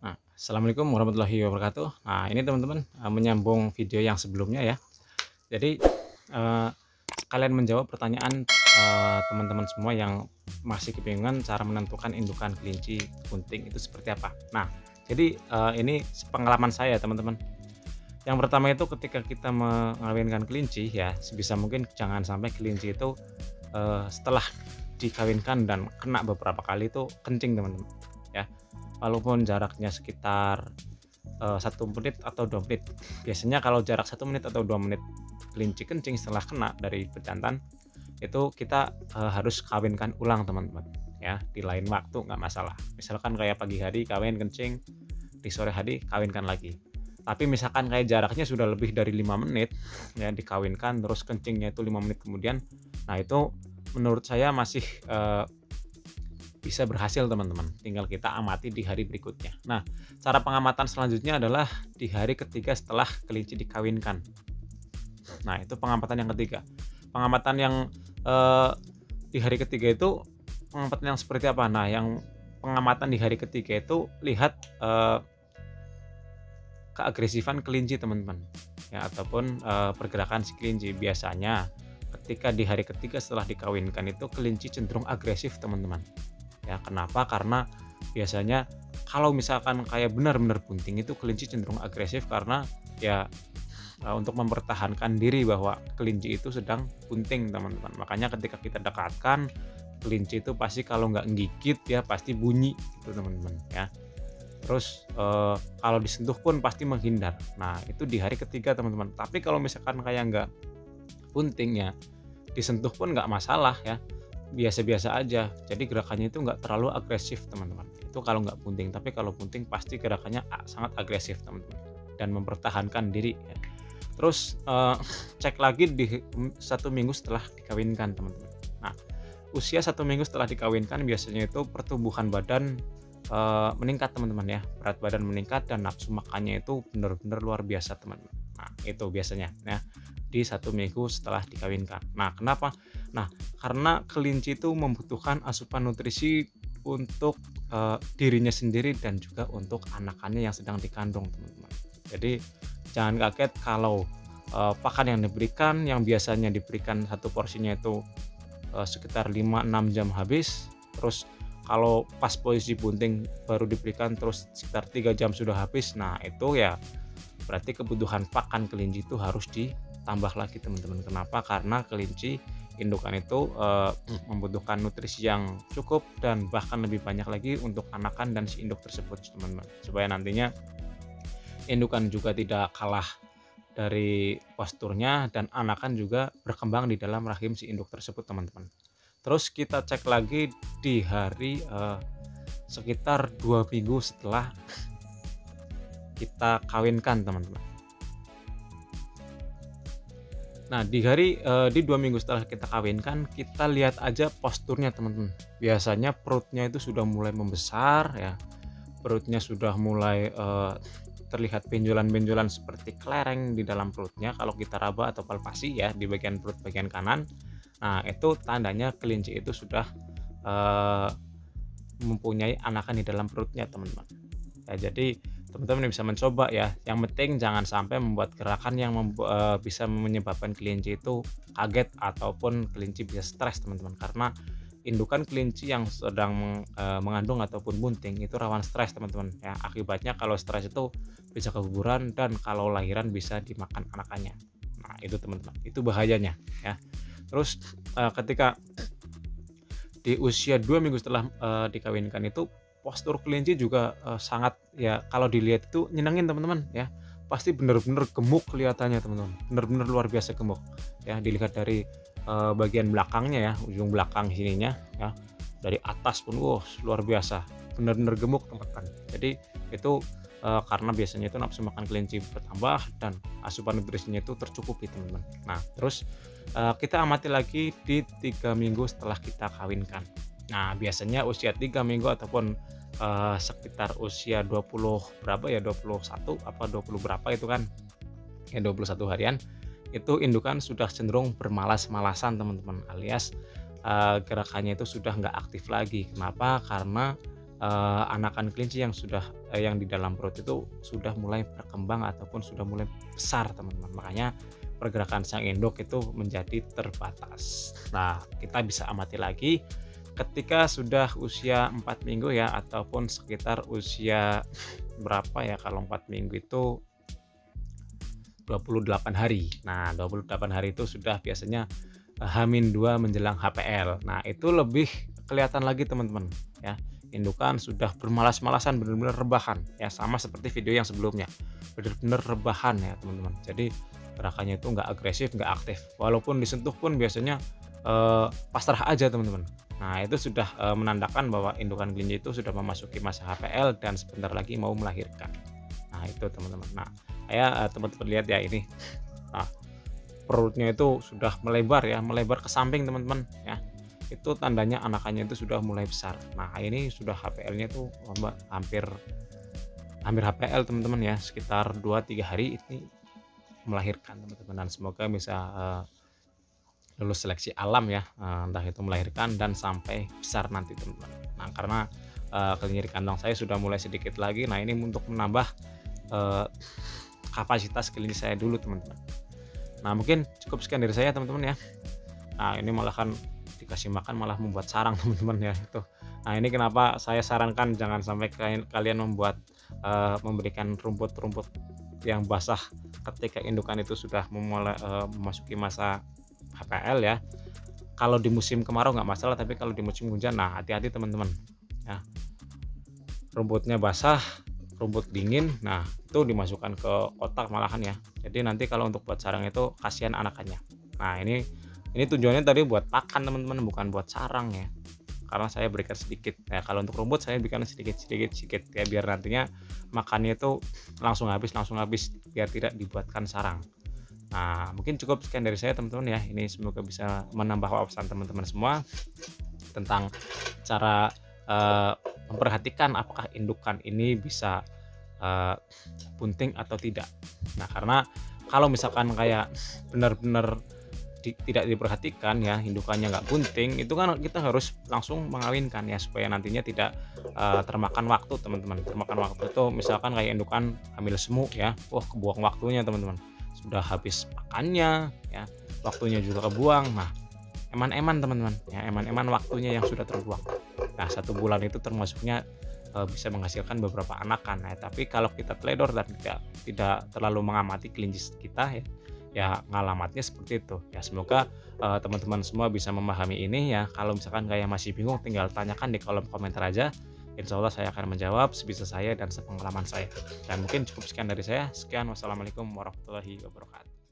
Nah, assalamualaikum warahmatullahi wabarakatuh. Nah, ini teman-teman, menyambung video yang sebelumnya ya. Jadi, sekalian menjawab pertanyaan, teman-teman semua yang masih kebingungan cara menentukan indukan kelinci bunting itu seperti apa. Nah, jadi, ini pengalaman saya teman-teman. Yang pertama itu ketika kita mengawinkan kelinci ya, sebisa mungkin jangan sampai kelinci itu, setelah dikawinkan dan kena beberapa kali itu kencing teman-teman, ya. Walaupun jaraknya sekitar 1 menit atau 2 menit. Biasanya kalau jarak 1 menit atau 2 menit kelinci kencing setelah kena dari bejantan, itu kita, harus kawinkan ulang teman-teman, ya, di lain waktu nggak masalah. Misalkan kayak pagi hari kawin kencing, di sore hari kawinkan lagi. Tapi misalkan kayak jaraknya sudah lebih dari 5 menit, ya, dikawinkan terus kencingnya itu 5 menit kemudian, nah itu menurut saya masih, bisa berhasil teman-teman, tinggal kita amati di hari berikutnya. Nah, cara pengamatan selanjutnya adalah di hari ketiga setelah kelinci dikawinkan. Nah, itu pengamatan yang ketiga. Pengamatan yang, eee, di hari ketiga itu pengamatan yang seperti apa? Nah, yang pengamatan di hari ketiga itu lihat, keagresifan kelinci teman-teman, ya ataupun, pergerakan si kelinci. Biasanya ketika di hari ketiga setelah dikawinkan itu kelinci cenderung agresif teman-teman. Ya, kenapa? Karena biasanya kalau misalkan kayak benar-benar bunting itu kelinci cenderung agresif karena ya, untuk mempertahankan diri bahwa kelinci itu sedang bunting, teman-teman. Makanya ketika kita dekatkan, kelinci itu pasti kalau nggak gigit ya pasti bunyi itu, teman-teman, ya. Terus, kalau disentuh pun pasti menghindar. Nah, itu di hari ketiga, teman-teman. Tapi kalau misalkan kayak nggak bunting ya, disentuh pun nggak masalah ya, biasa-biasa aja. Jadi gerakannya itu nggak terlalu agresif teman-teman. Itu kalau nggak bunting, tapi kalau bunting pasti gerakannya sangat agresif teman-teman, dan mempertahankan diri ya. Terus, cek lagi di 1 minggu setelah dikawinkan teman-teman. Nah, usia 1 minggu setelah dikawinkan biasanya itu pertumbuhan badan, meningkat teman-teman ya, berat badan meningkat dan nafsu makannya itu benar-benar luar biasa teman-teman. Nah, itu biasanya ya, di 1 minggu setelah dikawinkan. Nah, kenapa? Nah, karena kelinci itu membutuhkan asupan nutrisi untuk, dirinya sendiri dan juga untuk anakannya yang sedang dikandung, teman-teman. Jadi, jangan kaget kalau, pakan yang diberikan, yang biasanya diberikan satu porsinya itu, sekitar 5-6 jam habis, terus kalau pas posisi bunting baru diberikan terus sekitar 3 jam sudah habis, nah itu ya berarti kebutuhan pakan kelinci itu harus ditambah lagi teman-teman. Kenapa? Karena kelinci indukan itu, membutuhkan nutrisi yang cukup dan bahkan lebih banyak lagi untuk anakan dan si induk tersebut teman-teman. Supaya nantinya indukan juga tidak kalah dari posturnya dan anakan juga berkembang di dalam rahim si induk tersebut teman-teman. Terus kita cek lagi di hari, sekitar 2 minggu setelah kita kawinkan teman-teman. Nah, di 2 minggu setelah kita kawinkan, kita lihat aja posturnya teman-teman. Biasanya perutnya itu sudah mulai membesar ya, perutnya sudah mulai, terlihat benjolan-benjolan seperti kelereng di dalam perutnya kalau kita raba atau palpasi ya di bagian perut bagian kanan. Nah, itu tandanya kelinci itu sudah, eee, mempunyai anakan di dalam perutnya, teman-teman. Ya, jadi teman-teman bisa mencoba ya, yang penting jangan sampai membuat gerakan yang bisa menyebabkan kelinci itu kaget ataupun kelinci bisa stres, teman-teman. Karena indukan kelinci yang sedang mengandung ataupun bunting itu rawan stres, teman-teman, ya. Akibatnya kalau stres itu bisa keguguran dan kalau lahiran bisa dimakan anakannya. Nah, itu teman-teman, itu bahayanya, ya. Terus, ketika di usia 2 minggu setelah, dikawinkan itu postur kelinci juga, sangat ya kalau dilihat itu nyenengin teman-teman ya. Pasti bener-bener gemuk kelihatannya teman-teman, bener-bener luar biasa gemuk ya, dilihat dari, bagian belakangnya ya, ujung belakang sininya ya, dari atas pun luar biasa, bener-bener gemuk teman-teman. Jadi itu, karena biasanya itu nafsu makan kelinci bertambah dan asupan nutrisinya itu tercukupi teman-teman. Nah terus, kita amati lagi di 3 minggu setelah kita kawinkan. Nah, biasanya usia 3 minggu ataupun, sekitar usia 20 berapa ya, 21 apa 20 berapa itu kan, ya 21 harian, itu indukan sudah cenderung bermalas-malasan teman-teman, alias, gerakannya itu sudah nggak aktif lagi. Kenapa? Karena anakan kelinci yang yang di dalam perut itu sudah mulai berkembang ataupun sudah mulai besar teman-teman. Makanya pergerakan sang induk itu menjadi terbatas. Nah, kita bisa amati lagi ketika sudah usia 4 minggu ya, ataupun sekitar usia berapa ya, kalau 4 minggu itu 28 hari. Nah, 28 hari itu sudah biasanya H-2 menjelang HPL. Nah, itu lebih kelihatan lagi teman-teman ya. Indukan sudah bermalas-malasan, benar-benar rebahan ya, sama seperti video yang sebelumnya. Benar-benar rebahan ya, teman-teman. Jadi gerakannya itu nggak agresif, nggak aktif. Walaupun disentuh pun biasanya pasrah aja, teman-teman. Nah, itu sudah menandakan bahwa indukan kelinci itu sudah memasuki masa HPL dan sebentar lagi mau melahirkan. Nah, itu teman-teman. Nah, kayak teman-teman lihat ya ini. Nah, perutnya itu sudah melebar ya, melebar ke samping teman-teman ya. Itu tandanya anakannya itu sudah mulai besar. Nah, ini sudah HPL-nya tuh hampir hampir HPL teman-teman ya, sekitar 2-3 hari ini melahirkan teman-teman, dan semoga bisa lulus seleksi alam ya, entah itu melahirkan dan sampai besar nanti teman-teman. Nah, karena kelinci di kandang saya sudah mulai sedikit lagi. Nah, ini untuk menambah kapasitas kelinci saya dulu teman-teman. Nah, mungkin cukup sekian dari saya teman-teman ya. Nah, ini malah kan dikasih makan malah membuat sarang teman-teman ya itu. Nah, ini kenapa saya sarankan jangan sampai kalian memberikan rumput-rumput yang basah ketika indukan itu sudah memasuki masa HPL ya. Kalau di musim kemarau nggak masalah, tapi kalau di musim hujan, nah hati-hati teman-teman ya. Rumputnya basah, rumput dingin, nah itu dimasukkan ke kotak malahan ya. Jadi nanti kalau untuk buat sarang itu kasihan anakannya. Nah, ini tujuannya tadi buat pakan teman-teman, bukan buat sarang ya. Karena saya berikan sedikit. Ya, kalau untuk rumput saya berikan sedikit ya, biar nantinya makannya itu langsung habis biar tidak dibuatkan sarang. Nah, mungkin cukup sekian dari saya teman-teman ya. Ini semoga bisa menambah wawasan teman-teman semua tentang cara memperhatikan apakah indukan ini bisa bunting atau tidak. Nah, karena kalau misalkan kayak benar-benar tidak diperhatikan ya, indukannya nggak bunting, itu kan kita harus langsung mengawinkan ya, supaya nantinya tidak termakan waktu teman-teman. Termakan waktu itu misalkan kayak indukan hamil semu ya, wah kebuang waktunya teman-teman. Sudah habis makannya ya, waktunya juga kebuang. Nah, eman-eman teman-teman ya, eman-eman waktunya yang sudah terbuang. Nah, 1 bulan itu termasuknya bisa menghasilkan beberapa anakan. Nah, tapi kalau kita teledor dan tidak terlalu mengamati kelinci kita ya, ya ngalamatnya seperti itu ya. Semoga teman-teman semua bisa memahami ini ya. Kalau misalkan kayak masih bingung, tinggal tanyakan di kolom komentar aja. Insya Allah saya akan menjawab sebisa saya dan sepengalaman saya. Dan mungkin cukup sekian dari saya. Sekian, wassalamualaikum warahmatullahi wabarakatuh.